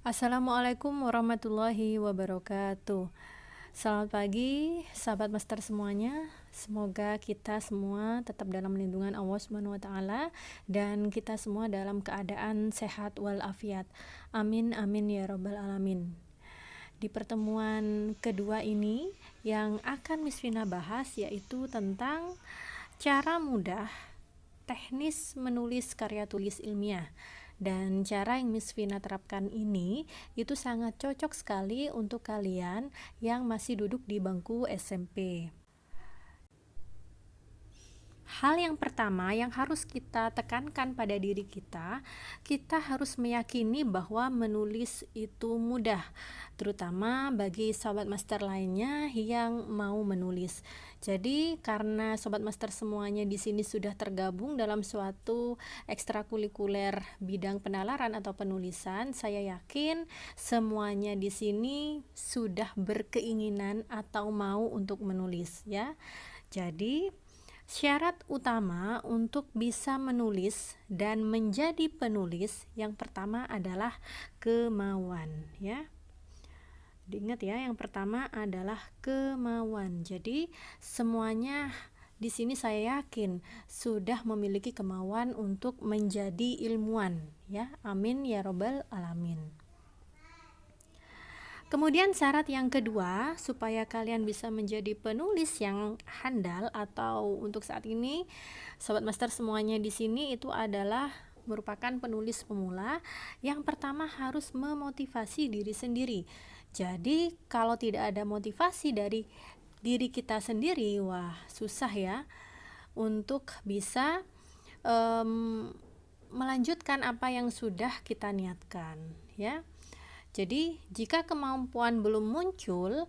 Assalamualaikum warahmatullahi wabarakatuh. Selamat pagi, sahabat master semuanya. Semoga kita semua tetap dalam lindungan Allah Subhanahu wa taala dan kita semua dalam keadaan sehat walafiat. Amin amin ya rabbal alamin. Di pertemuan kedua ini yang akan Miss Vina bahas yaitu tentang cara mudah teknis menulis karya tulis ilmiah. Dan cara yang Miss Vina terapkan ini itu sangat cocok sekali untuk kalian yang masih duduk di bangku SMP. Hal yang pertama yang harus kita tekankan pada diri kita harus meyakini bahwa menulis itu mudah, terutama bagi sobat master lainnya yang mau menulis. Jadi karena sobat master semuanya di sini sudah tergabung dalam suatu ekstrakurikuler bidang penalaran atau penulisan, saya yakin semuanya di sini sudah berkeinginan atau mau untuk menulis ya. Jadi syarat utama untuk bisa menulis dan menjadi penulis yang pertama adalah kemauan ya. Diingat ya, yang pertama adalah kemauan. Jadi semuanya di sini saya yakin sudah memiliki kemauan untuk menjadi ilmuwan ya. Amin ya robbal alamin. Kemudian syarat yang kedua supaya kalian bisa menjadi penulis yang handal atau untuk saat ini sobat master semuanya di sini itu adalah merupakan penulis pemula. Yang pertama harus memotivasi diri sendiri. Jadi kalau tidak ada motivasi dari diri kita sendiri, wah susah ya untuk bisa melanjutkan apa yang sudah kita niatkan ya. Jadi, jika kemampuan belum muncul,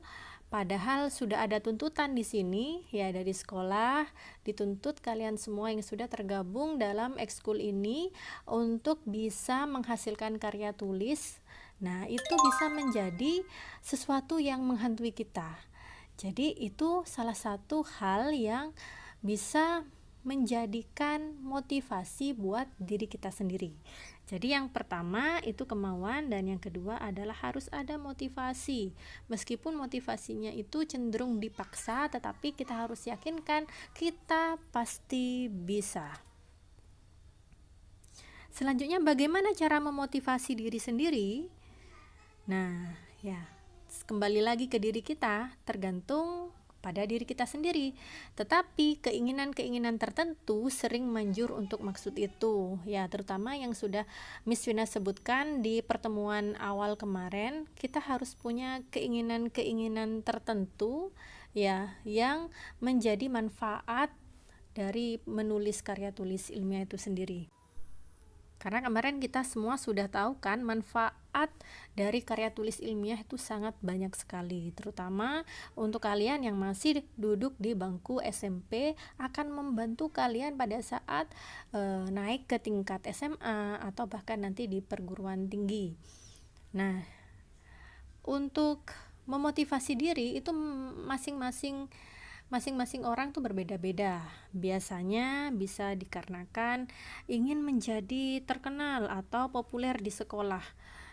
padahal sudah ada tuntutan di sini, ya dari sekolah, dituntut kalian semua yang sudah tergabung dalam ekskul ini untuk bisa menghasilkan karya tulis. Nah, itu bisa menjadi sesuatu yang menghantui kita. Jadi, itu salah satu hal yang bisa menjadikan motivasi buat diri kita sendiri. Jadi yang pertama itu kemauan dan yang kedua adalah harus ada motivasi. Meskipun motivasinya itu cenderung dipaksa, tetapi kita harus yakinkan kita pasti bisa. Selanjutnya bagaimana cara memotivasi diri sendiri? Nah, ya, kembali lagi ke diri kita, tergantung pada diri kita sendiri. Tetapi keinginan-keinginan tertentu sering manjur untuk maksud itu. Ya, terutama yang sudah Miss Vina sebutkan di pertemuan awal kemarin, kita harus punya keinginan-keinginan tertentu ya yang menjadi manfaat dari menulis karya tulis ilmiah itu sendiri. Karena kemarin kita semua sudah tahu kan manfaat dari karya tulis ilmiah itu sangat banyak sekali, terutama untuk kalian yang masih duduk di bangku SMP akan membantu kalian pada saat naik ke tingkat SMA atau bahkan nanti di perguruan tinggi. Nah, untuk memotivasi diri itu masing-masing orang tuh berbeda-beda. Biasanya bisa dikarenakan ingin menjadi terkenal atau populer di sekolah.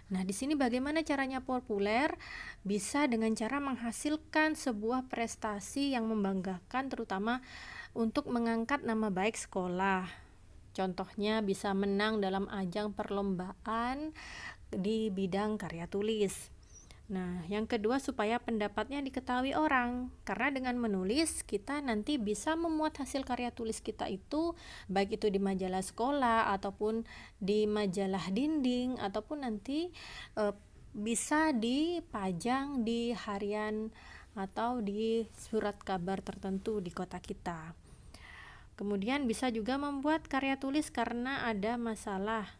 Nah, di sini bagaimana caranya populer? Bisa dengan cara menghasilkan sebuah prestasi yang membanggakan, terutama untuk mengangkat nama baik sekolah. Contohnya bisa menang dalam ajang perlombaan di bidang karya tulis. Nah, yang kedua supaya pendapatnya diketahui orang. Karena dengan menulis, kita nanti bisa memuat hasil karya tulis kita itu, baik itu di majalah sekolah, ataupun di majalah dinding, ataupun nanti bisa dipajang di harian atau di surat kabar tertentu di kota kita. Kemudian bisa juga membuat karya tulis karena ada masalah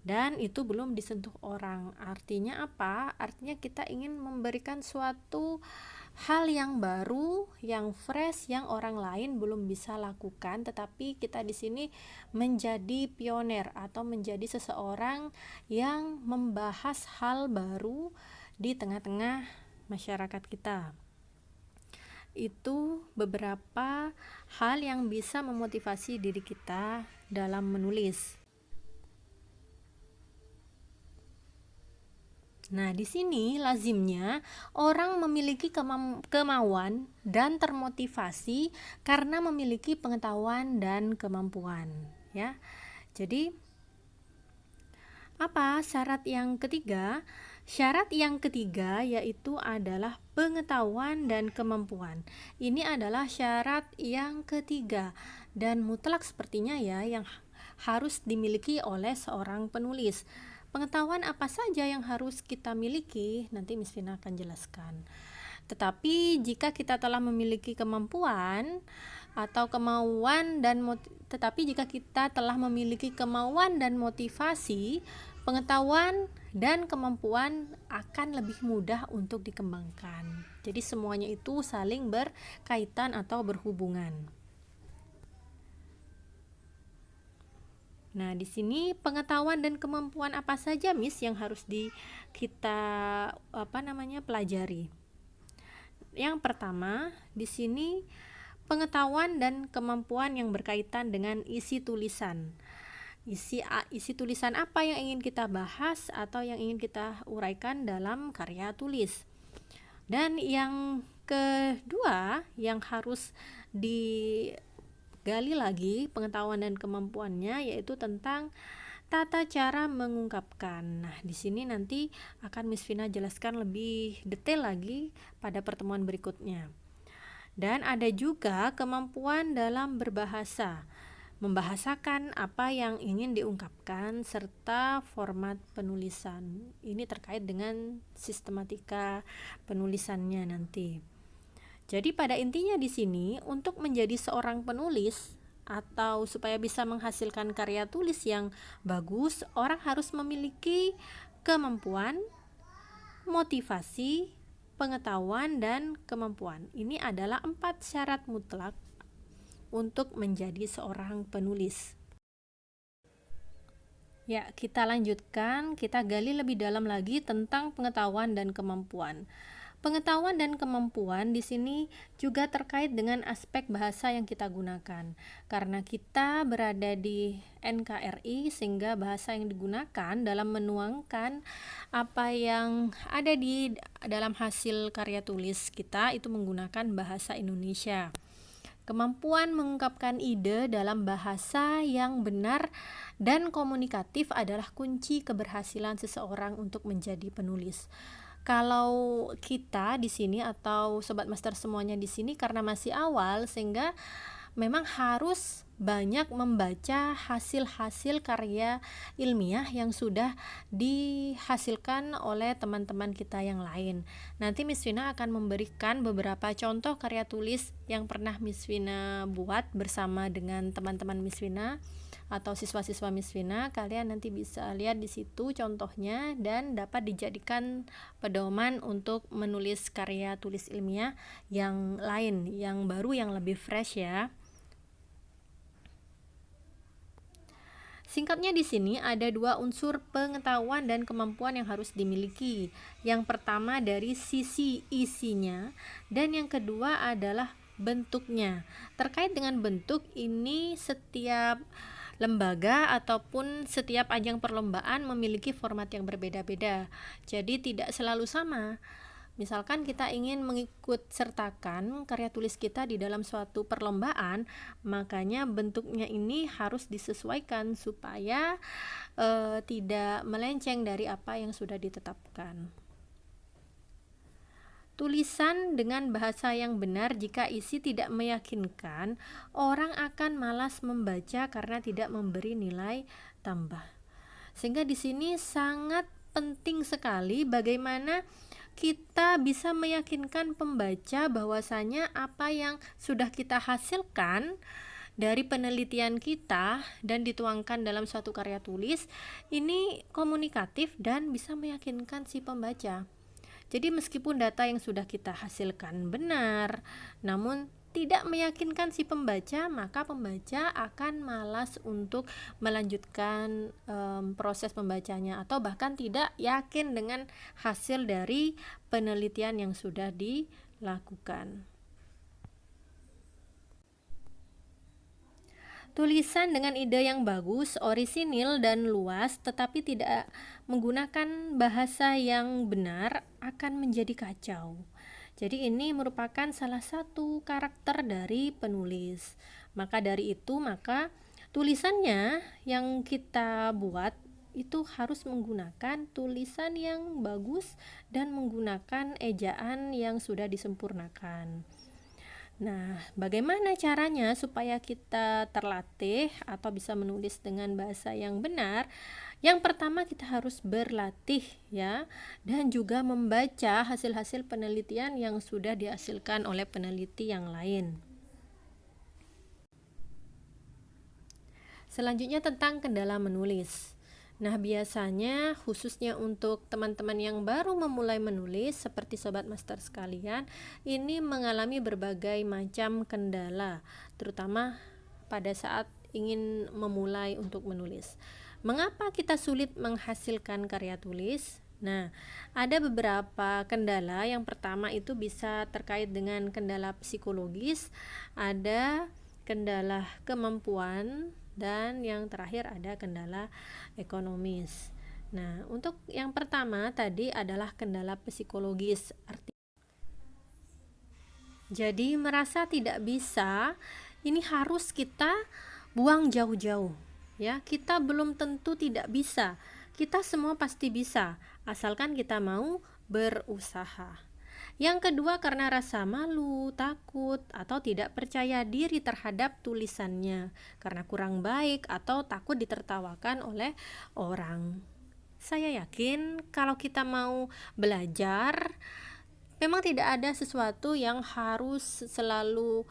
dan itu belum disentuh orang. Artinya apa? Artinya kita ingin memberikan suatu hal yang baru, yang fresh, yang orang lain belum bisa lakukan, tetapi kita di sini menjadi pioner atau menjadi seseorang yang membahas hal baru di tengah-tengah masyarakat kita. Itu beberapa hal yang bisa memotivasi diri kita dalam menulis. Nah, di sini lazimnya orang memiliki kemauan dan termotivasi karena memiliki pengetahuan dan kemampuan, ya. Jadi, apa syarat yang ketiga? Syarat yang ketiga yaitu adalah pengetahuan dan kemampuan. Ini adalah syarat yang ketiga dan mutlak sepertinya ya yang harus dimiliki oleh seorang penulis. Pengetahuan apa saja yang harus kita miliki? Nanti Miss Vina akan jelaskan. Tetapi jika kita telah memiliki kemampuan atau kemauan dan tetapi jika kita telah memiliki kemauan dan motivasi, pengetahuan dan kemampuan akan lebih mudah untuk dikembangkan. Jadi semuanya itu saling berkaitan atau berhubungan. Nah, di sini pengetahuan dan kemampuan apa saja Miss yang harus kita pelajari? Yang pertama, di sini pengetahuan dan kemampuan yang berkaitan dengan isi tulisan. Isi tulisan apa yang ingin kita bahas atau yang ingin kita uraikan dalam karya tulis. Dan yang kedua yang harus digali lagi pengetahuan dan kemampuannya yaitu tentang tata cara mengungkapkan. Nah, di sini nanti akan Miss Vina jelaskan lebih detail lagi pada pertemuan berikutnya. Dan ada juga kemampuan dalam berbahasa, membahasakan apa yang ingin diungkapkan serta format penulisan. Ini terkait dengan sistematika penulisannya nanti. Jadi pada intinya di sini untuk menjadi seorang penulis atau supaya bisa menghasilkan karya tulis yang bagus, orang harus memiliki kemampuan, motivasi, pengetahuan, dan kemampuan. Ini adalah 4 syarat mutlak untuk menjadi seorang penulis. Ya, kita lanjutkan, kita gali lebih dalam lagi tentang pengetahuan dan kemampuan. Pengetahuan dan kemampuan di sini juga terkait dengan aspek bahasa yang kita gunakan. Karena kita berada di NKRI sehingga bahasa yang digunakan dalam menuangkan apa yang ada di dalam hasil karya tulis kita itu menggunakan bahasa Indonesia. Kemampuan mengungkapkan ide dalam bahasa yang benar dan komunikatif adalah kunci keberhasilan seseorang untuk menjadi penulis. Kalau kita di sini atau sobat master semuanya di sini karena masih awal sehingga memang harus banyak membaca hasil-hasil karya ilmiah yang sudah dihasilkan oleh teman-teman kita yang lain. Nanti Miss Vina akan memberikan beberapa contoh karya tulis yang pernah Miss Vina buat bersama dengan teman-teman Miss Vina atau siswa-siswa Miss Vina. Kalian nanti bisa lihat di situ contohnya dan dapat dijadikan pedoman untuk menulis karya tulis ilmiah yang lain, yang baru, yang lebih fresh ya. Singkatnya di sini ada 2 unsur pengetahuan dan kemampuan yang harus dimiliki. Yang pertama dari sisi isinya dan yang kedua adalah bentuknya. Terkait dengan bentuk ini setiap lembaga ataupun setiap ajang perlombaan memiliki format yang berbeda-beda. Jadi tidak selalu sama. Misalkan kita ingin mengikut sertakan karya tulis kita di dalam suatu perlombaan, makanya bentuknya ini harus disesuaikan supaya tidak melenceng dari apa yang sudah ditetapkan. Tulisan dengan bahasa yang benar jika isi tidak meyakinkan, orang akan malas membaca karena tidak memberi nilai tambah. Sehingga di sini sangat penting sekali bagaimana kita bisa meyakinkan pembaca bahwasanya apa yang sudah kita hasilkan dari penelitian kita dan dituangkan dalam suatu karya tulis ini komunikatif dan bisa meyakinkan si pembaca. Jadi meskipun data yang sudah kita hasilkan benar, namun tidak meyakinkan si pembaca, maka pembaca akan malas untuk melanjutkan proses pembacanya atau bahkan tidak yakin dengan hasil dari penelitian yang sudah dilakukan. Tulisan dengan ide yang bagus, orisinil dan luas, tetapi tidak menggunakan bahasa yang benar akan menjadi kacau. Jadi ini merupakan salah satu karakter dari penulis. Maka dari itu, maka tulisannya yang kita buat itu harus menggunakan tulisan yang bagus dan menggunakan ejaan yang sudah disempurnakan. Nah, bagaimana caranya supaya kita terlatih atau bisa menulis dengan bahasa yang benar? Yang pertama kita harus berlatih ya, dan juga membaca hasil-hasil penelitian yang sudah dihasilkan oleh peneliti yang lain. Selanjutnya tentang kendala menulis. Nah, biasanya khususnya untuk teman-teman yang baru memulai menulis seperti sobat master sekalian, ini mengalami berbagai macam kendala, terutama pada saat ingin memulai untuk menulis. Mengapa kita sulit menghasilkan karya tulis? Nah, ada beberapa kendala. Yang pertama itu bisa terkait dengan kendala psikologis, ada kendala kemampuan, dan yang terakhir ada kendala ekonomis. Nah, untuk yang pertama tadi adalah kendala psikologis. Jadi merasa tidak bisa, ini harus kita buang jauh-jauh. Ya, kita belum tentu tidak bisa. Kita semua pasti bisa, asalkan kita mau berusaha. Yang kedua karena rasa malu, takut, atau tidak percaya diri terhadap tulisannya karena kurang baik atau takut ditertawakan oleh orang. Saya yakin kalau kita mau belajar, memang tidak ada sesuatu yang harus selalu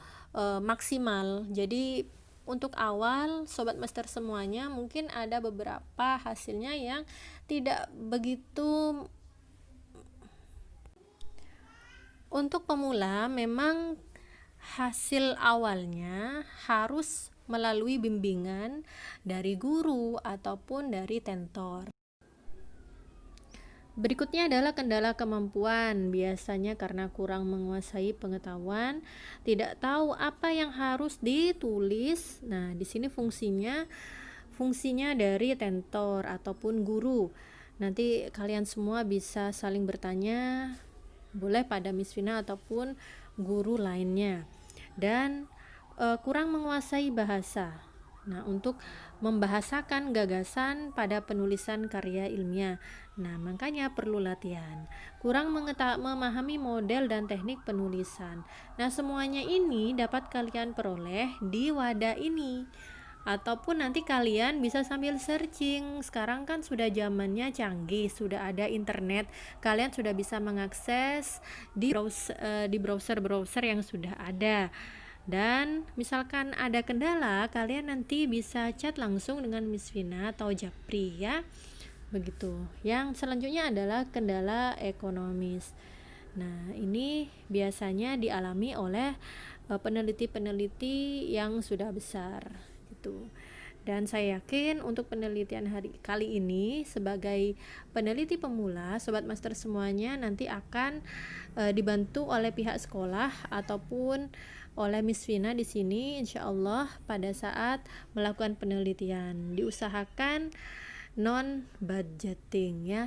maksimal. Jadi untuk awal sobat master semuanya mungkin ada beberapa hasilnya yang tidak begitu. Untuk pemula memang hasil awalnya harus melalui bimbingan dari guru ataupun dari tentor. Berikutnya adalah kendala kemampuan, biasanya karena kurang menguasai pengetahuan, tidak tahu apa yang harus ditulis. Nah, di sini fungsinya dari tentor ataupun guru. Nanti kalian semua bisa saling bertanya, boleh pada Miss Vina ataupun guru lainnya. Dan kurang menguasai bahasa. Nah, untuk membahasakan gagasan pada penulisan karya ilmiah. Nah, makanya perlu latihan. Kurang memahami model dan teknik penulisan. Nah, semuanya ini dapat kalian peroleh di wadah ini. Ataupun nanti kalian bisa sambil searching. Sekarang kan sudah zamannya canggih, sudah ada internet. Kalian sudah bisa mengakses di browser-browser yang sudah ada. Dan misalkan ada kendala, kalian nanti bisa chat langsung dengan Miss Vina atau Japri ya. Begitu. Yang selanjutnya adalah kendala ekonomis. Nah, ini biasanya dialami oleh peneliti-peneliti yang sudah besar gitu. Dan saya yakin untuk penelitian kali ini sebagai peneliti pemula, sobat master semuanya nanti akan dibantu oleh pihak sekolah ataupun oleh Miss Vina di sini, insya Allah pada saat melakukan penelitian diusahakan non budgeting ya.